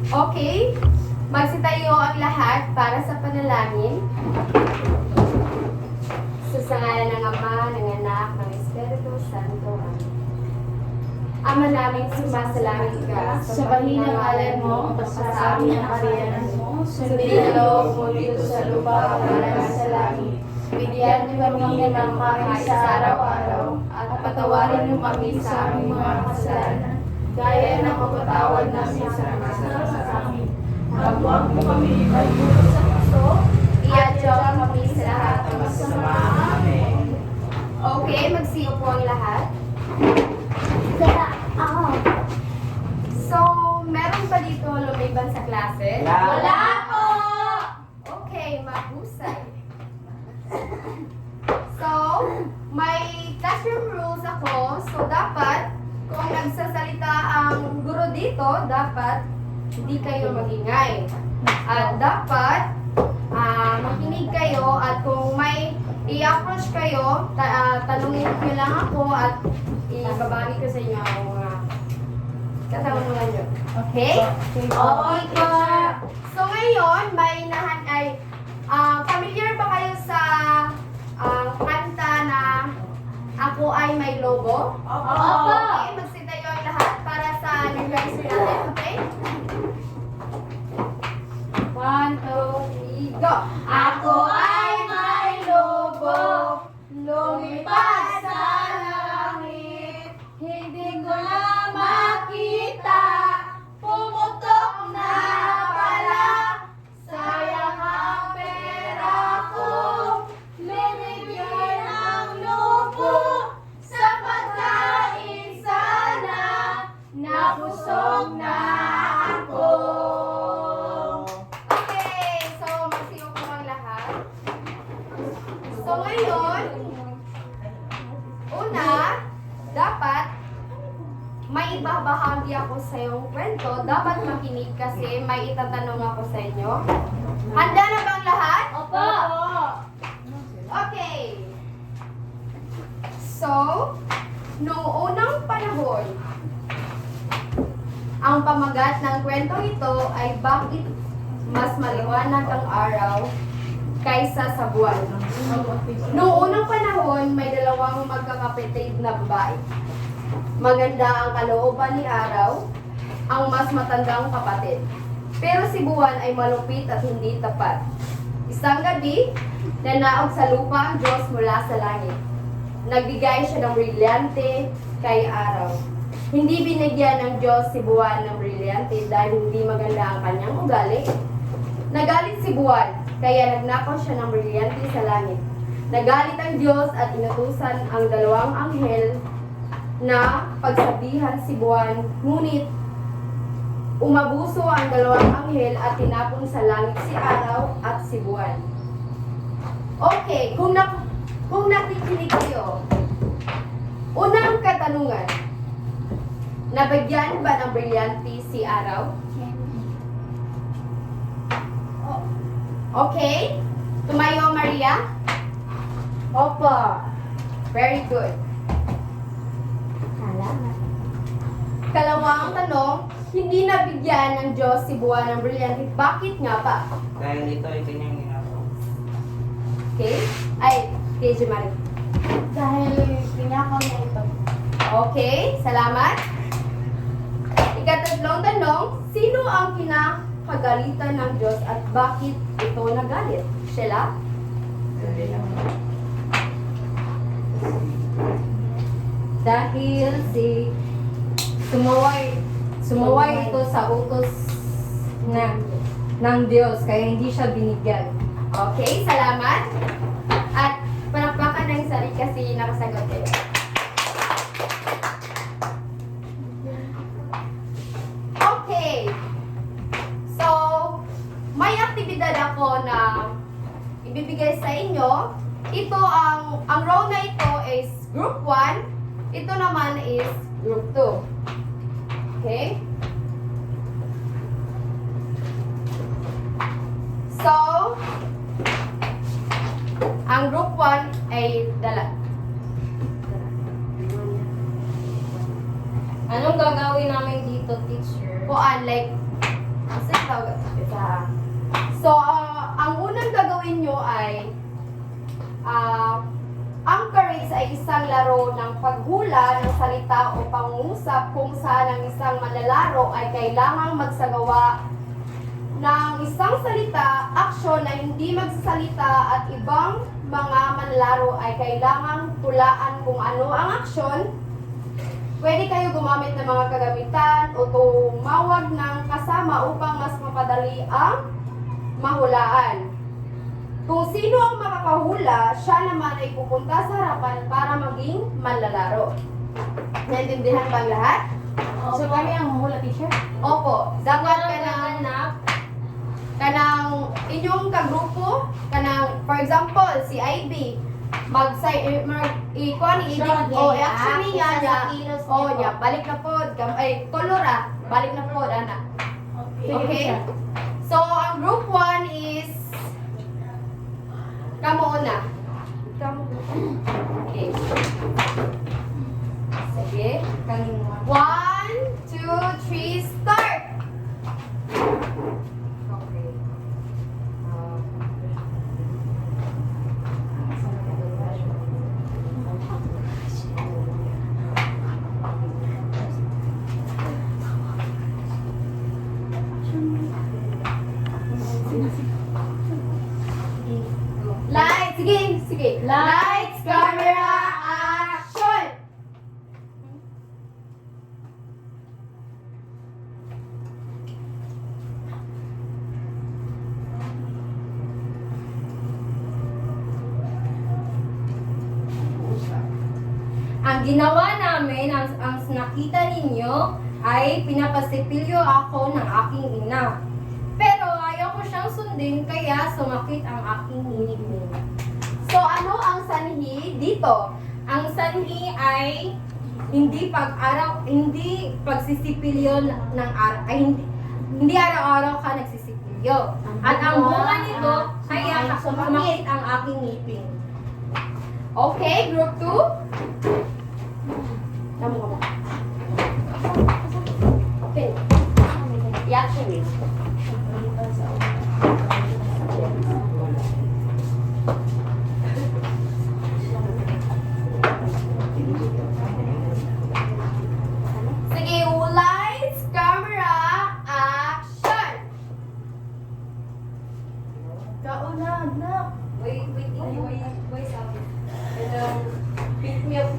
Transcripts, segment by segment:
Okay? Magsitayo ang lahat para sa panalangin. Sa ngalan ng Ama, ng Anak, ng Espiritu Santo. Amen. Ama namin, sumasalangit ka. Sabahin ang ngalan mo, ang pagsasabi ng kariyanan mo, sundin ang loob mo dito sa lupa para sa langit. Bigyan niyo kami ng makain sa araw-araw, at patawarin niyo kami sa aming mga kasalanan, gaya ng pagpatawad namin sa mga sa amin. At huwag mo kami ipahintulot sa puso, Iadyo kami sa lahat ng masama. Amen. Okay, magsiyo po ang lahat. So, meron ba dito lumiban sa klase? Wala po! Okay, mahusay. So, may classroom rules ako. So, dapat, kung nagsasalita ang guro dito, dapat hindi kayo magingay. At dapat, makinig kayo at kung may i-approach kayo, tanungin nyo lang ako at ibabagi ko sa inyo ang mga katanungan nyo. Okay? Okay po. So ngayon, may familiar ba kayo sa kanta na Ako Ay May Lobo? Opo. Okay, magsitayo ang lahat para sa anniversary natin. Okay? 1, 2, 3, go! Ako ay may lobo, lumipad sa langit. Hindi ko na makita, pumutok na pala. Sayang ang pera ko, lumigay ang lobo. Sa pagkain sana, nabusog na ako. Okay, so magsiyo po ang lahat. So ngayon, una, dapat may ibabahagi ako sa iyong kwento. Dapat makinig kasi may itatanong ako sa inyo. Handa na bang lahat? Opo. Okay. So, noong unang panahon, ang pamagat ng kwentong ito ay bakit mas maliwanag ang araw kaysa sa buwan. Noong unang panahon, may dalawang magkakapitid na babae. Maganda ang kalooban ni Araw, ang mas matandang kapatid. Pero si Buwan ay malupit at hindi tapat. Isang gabi, nanaog sa lupa ang Diyos mula sa langit. Nagbigay siya ng brilyante kay Araw. Hindi binigyan ng Diyos si Buwan ng brilyante dahil hindi maganda ang kanyang ugali. Nagalit si Buwan, kaya nagnakaw siya ng brilyante sa langit. Nagalit ang Diyos at inutusan ang dalawang anghel na pagsabihan si Buwan, ngunit umabuso ang dalawang anghel at tinapon sa langit si Araw at si Buwan. Okay, kung nakikinig kayo, unang katanungan, nabigyan ba ng brilyante si Araw? Okay, tumayo Maria? Opo. Very good. Kalawang tanong, hindi nabigyan ng Diyos si Buwan ng brilyante. Bakit nga ba? Dahil ito ay kanyang ginagawa. Okay? Ay, KJ Marie. Dahil pinakaw niya ito. Okay, salamat. Ikatatlong tanong, sino ang kinakagalitan ng Diyos at bakit ito nagalit? Sheila? Dahil sumuway ito sa utos ng Diyos, kaya hindi siya binigyan. Okay, salamat. At palakpakan ng sarili kasi nakasagot kayo. Okay. So, may aktibidad ako na ibibigay sa inyo. Ito ang row na ito is group 1. Ito naman is group 2. Okay? So, ang group 1 ay dala. Anong gagawin namin dito, teacher? Kuan, like, Kasi tawag isa. So, ang unang gagawin nyo ay ang charades ay isang laro ng paghula ng salita o pangungusap kung saan ang isang manlalaro ay kailangang magsagawa ng isang salita, aksyon na hindi magsasalita at ibang mga manlalaro ay kailangang tulaan kung ano ang aksyon. Pwede kayo gumamit ng mga kagamitan o tumawag ng kasama upang mas mapadali ang mahulaan. Kung sino ang makakahula, siya naman ay pupunta sa harapan para maging manlalaro. Naintindihan ba ang lahat? So kami ang hula teacher? Opo. Dapat kanang inyong kagrupo, kanang, for example, si IB, i-action niya, balik na po, kolora, balik na po, ana. Okay? So, ang group 1 is, kamo una. Okay. Sige. 1, 2, 3, start! Okay. Lights, sige. Lights, camera, action! Ang ginawa namin, ang nakita ninyo, ay pinapasipilyo ako ng aking ina. Pero ayaw ko siyang sundin, kaya sumakit ang aking ngipin. So ano ang sanhi dito? Ang sanhi ay hindi pagsisipilyo ng araw, ay hindi araw-araw ka nagsisipilyo. At ang bunga nito, kaya sumakit ang aking ngipin. Okay, group 2. Okay. I-action it. Sige, lights, camera, action! Kauna, na. Wait, sabi. Pick me up.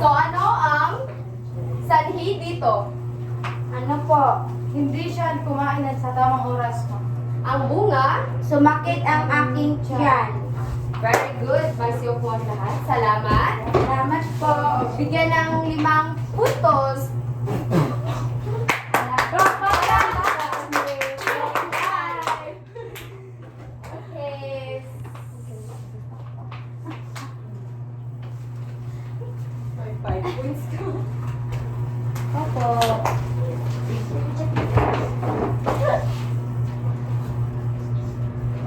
So, ano ang sanhi dito? Ano po? Hindi siya kumain at sa tamang oras mo. Ang bunga, Sumakit ang aking tiyan. very good. Masyo po ang lahat. Salamat. Salamat po. Bigyan ng 5 puntos. Okay. May 5 points ka. Opo.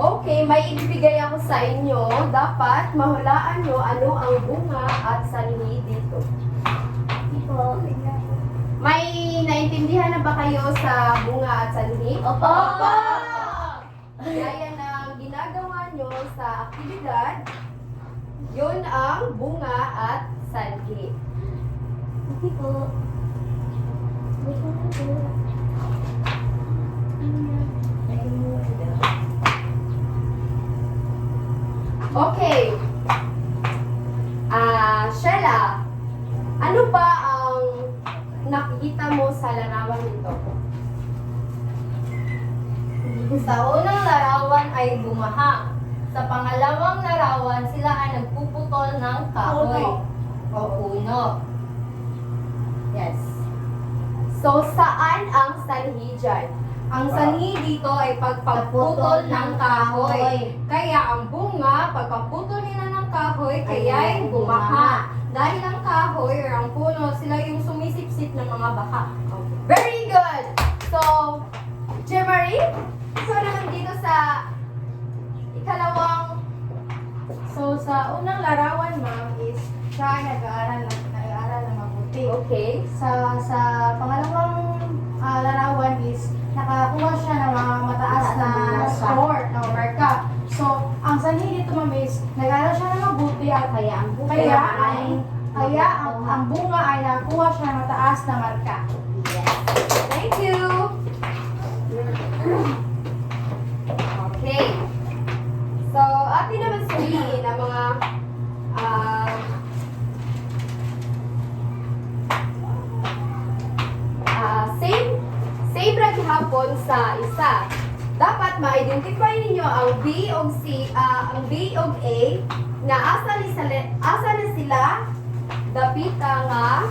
Okay, may ibibigay ako sa inyo. Dapat mahulaan nyo ano ang bunga at sanhi dito. Opo. May naintindihan na ba kayo sa bunga at sanhi? Opo. Gaya ng ginagawa nyo sa aktibidad, yun ang bunga at sanhi. Hindi po. Okay. Sheila, ano ba ang nakikita mo sa larawan nito? Sa unang larawan ay bumaha. Sa pangalawang larawan, sila ay nagpuputol ng kahoy o puno. Yes. So, saan ang sanhi dyan? Ang sanhi dito ay pagpaputol ng kahoy. Kaya ang bunga, pagpaputol nila ng kahoy, kaya ay bumaha. Dahil ang kahoy or ang puno, sila yung sumisipsip ng mga baka. Very good! So, Jemari, ikaw naman dito sa ikalawang. So, sa unang larawan, ma'am, is siya ay nag-aaral ng mabuti. Okay. Sa pangalawang larawan is nakakuha siya ng mga mataas na score ng marka. So, ang sanhi dito, ma'am, is nag-aaral siya ng mabuti at ang bunga ay nakakuha siya ng mataas na marka. Thank you! Okay. So, atin naman sabihin ang mga same ra gihapon sa isa. Dapat ma-identify ninyo ang B ug C, ang B ug A na asa ni sila dapita nga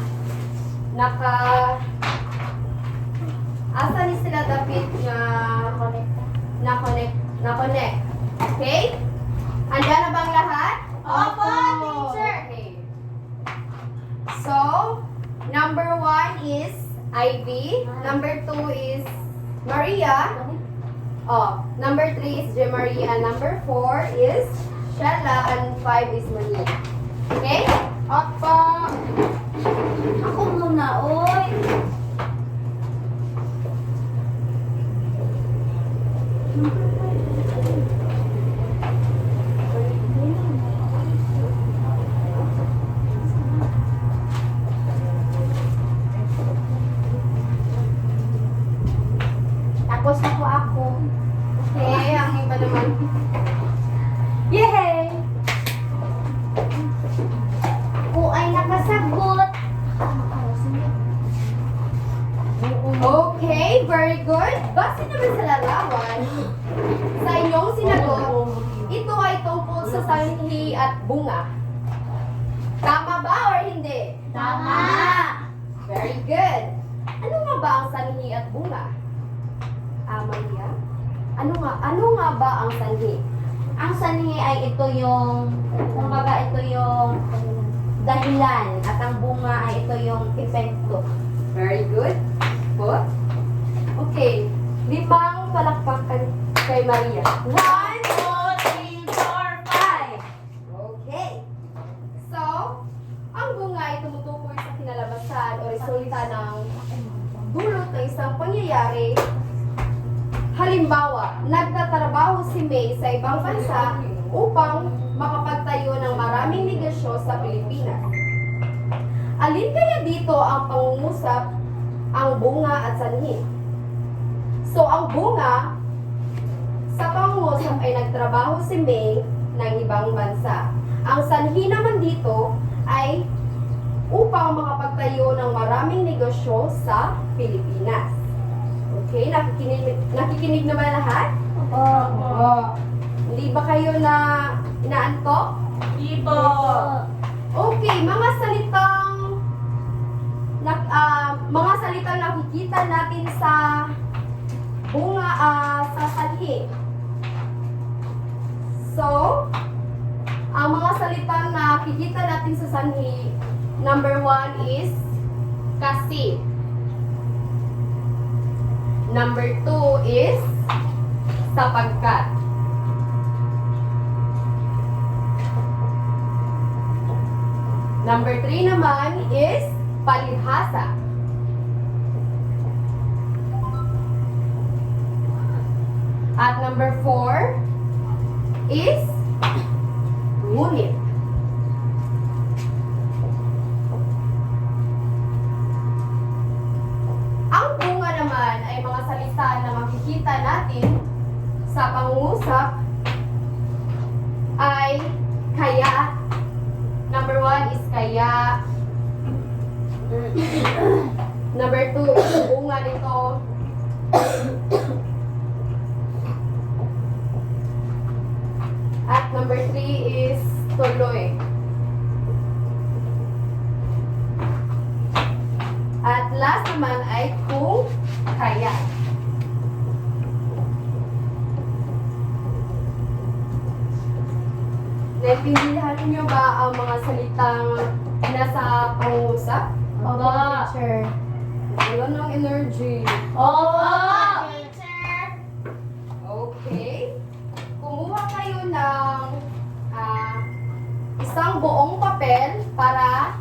asa ni sila dapit nga na-connect. Okay? Handa na bang lahat? Opo, teacher. Okay. So, number 1 is Ivy. Number 2 is Maria. Oh, number 3 is Maria. Number 4 is Shella. And 5 is Maria. Okay? Opo. Ako muna, oy. Tapos na po ako. Okay, ang iba naman. Yay! Ako ay nakasagot. Okay, very good. Base naman sa larawan, sa inyong sinagot, ito ay tungkol sa sanhi at bunga. Tama ba or hindi? Tama. Very good. Ano nga ba ang sanhi at bunga? Maria? Ano nga ba ang sanhi? Ang sanhi ay ito yung, kumbaga ito yung dahilan at ang bunga ay ito yung epekto. Very good. Good. Okay. 5 palakpakan kay Maria. 1, 2, 3, 4, 5. Okay. So, ang bunga ay tumutukoy sa kinalabasan o resulta ng dulot ng isang pangyayari. Halimbawa, nagtatrabaho si May sa ibang bansa upang makapagtayo ng maraming negosyo sa Pilipinas. Alin kaya dito ang pangungusap, ang bunga at sanhi? So, ang bunga, sa pangungusap ay nagtrabaho si May ng ibang bansa. Ang sanhi naman dito ay upang makapagtayo ng maraming negosyo sa Pilipinas. Okay, nakikinig naman lahat? Opo. Hindi ba kayo inaantok? Hindi Okay, mga salitang nakikita natin sa bunga, sa sanhi. So, ang mga salitang nakikita natin sa sanhi, number 1 is kasi. Number 2 is sapagkat. Number 3 naman is palibhasa. At number 4 is ngunit. Ang bunga naman ay mga salita na makikita natin sa pangungusap ay kaya. Number 1 is kaya. Number 2 is bunga nito. At number 3 is tuloy. At last naman ay kung kaya. Naintindihan niyo ba ang mga salitang nasa pangungusap? Opo, teacher. Wala ng energy. Opo, teacher. Okay. Kumuha kayo ng isang buong papel para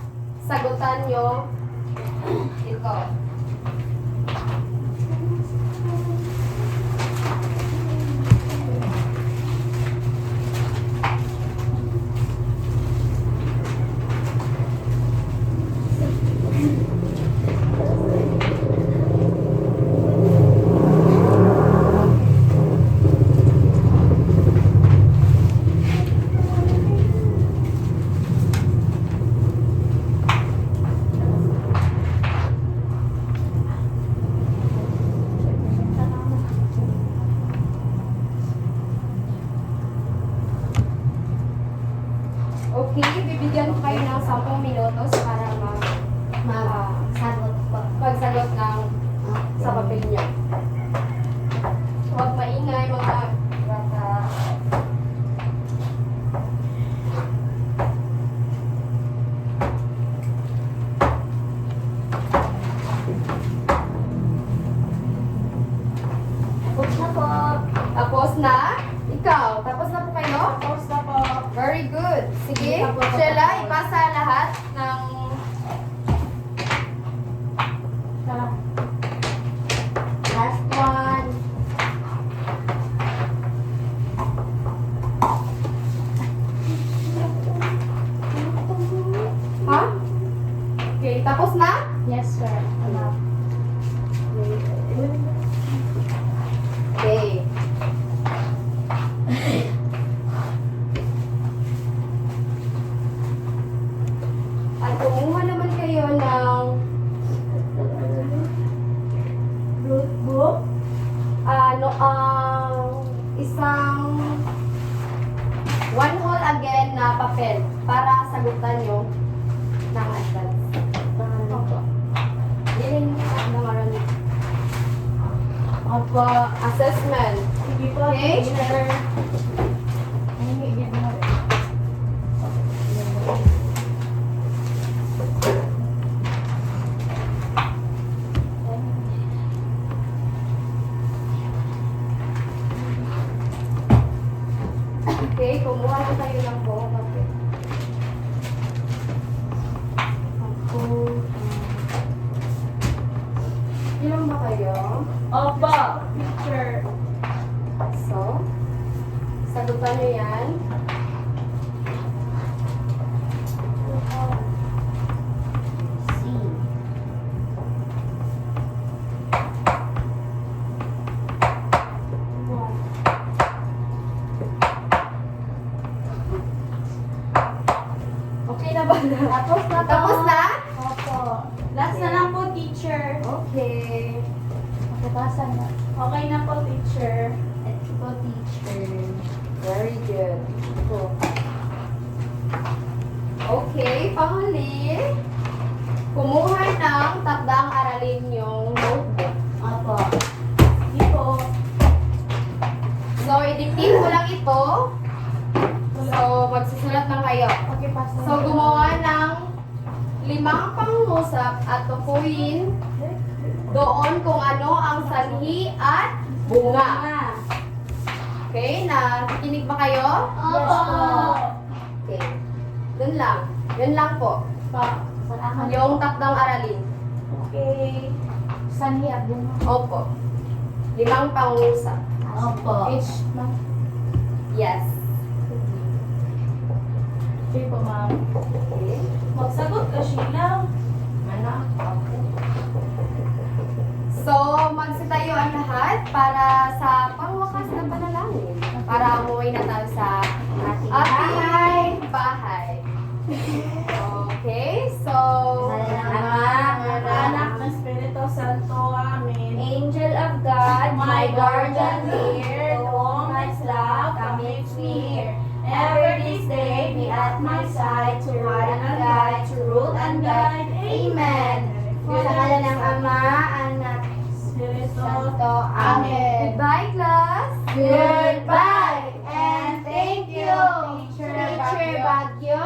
sagutan nyo ito. Okay, bibigyan ko kayo ng 10 minutos para Sagot po. magsagot ng sa papel niyo. Huwag maingay mga bata. Tapos na po. Tapos na? Ikaw, tapos na po kayo? Tapos na po. Very good. Sige, Hindi pa po Sheila, tapos. ipasa lahat ng last one. Ha? Okay, tapos na? Yes, sir. Okay. At kumuha naman kayo ng Notebook. isang one whole again na papel para sagutan nyo ng advance. Opo. Dilin ng aral. Opo. Assessment. Sige po, Okay. teacher. Ay, higit mo. Okay, kumuha na kayo ng buong papel. Ako. Ilan ba kayo? Opo, teacher. So, sagutan nyo yan. C. Okay na ba? Tapos na po. Tapos na? Opo. Last na lang po, teacher. Okay. Pagkatasan na. Okay na po, teacher. Ito po, teacher. Very good. Cool. Okay, panghuli. Kumuha ng takdang aralin yung notebook. Opo. Sige po. So, i-dictate ko lang ito. So, magsusulat lang kayo. Okay, pass na. So, gumawa ng 5 pangungusap at tukuyin doon kung ano ang sanhi at bunga. Okay, nakikinig ba kayo? Opo. Okay. Dun lang. Yun lang po. Pa. Yung takdang aralin. Okay. Sanhi at bunga. Opo. 5 pangungusap. Opo. H, ma'am. Yes. Okay po, ma'am. Okay. Magsagot ka, Sheila. Ano? Okay. So, magsitayo ang lahat para sa pangwakas na panalangin. Para umuwi na tayo sa ating bahay. Okay, so, Anak ng Espiritu Santo, Amen. Angel of God, My guardian dear, the woman's love commits me here. Ever this day be at my side, to guide and guide, to rule and guide. Amen. Sa ngalan ng Ama, Anak, Espiritu Santo. Amen. goodbye class! Goodbye. And thank you, Teacher Bagyo.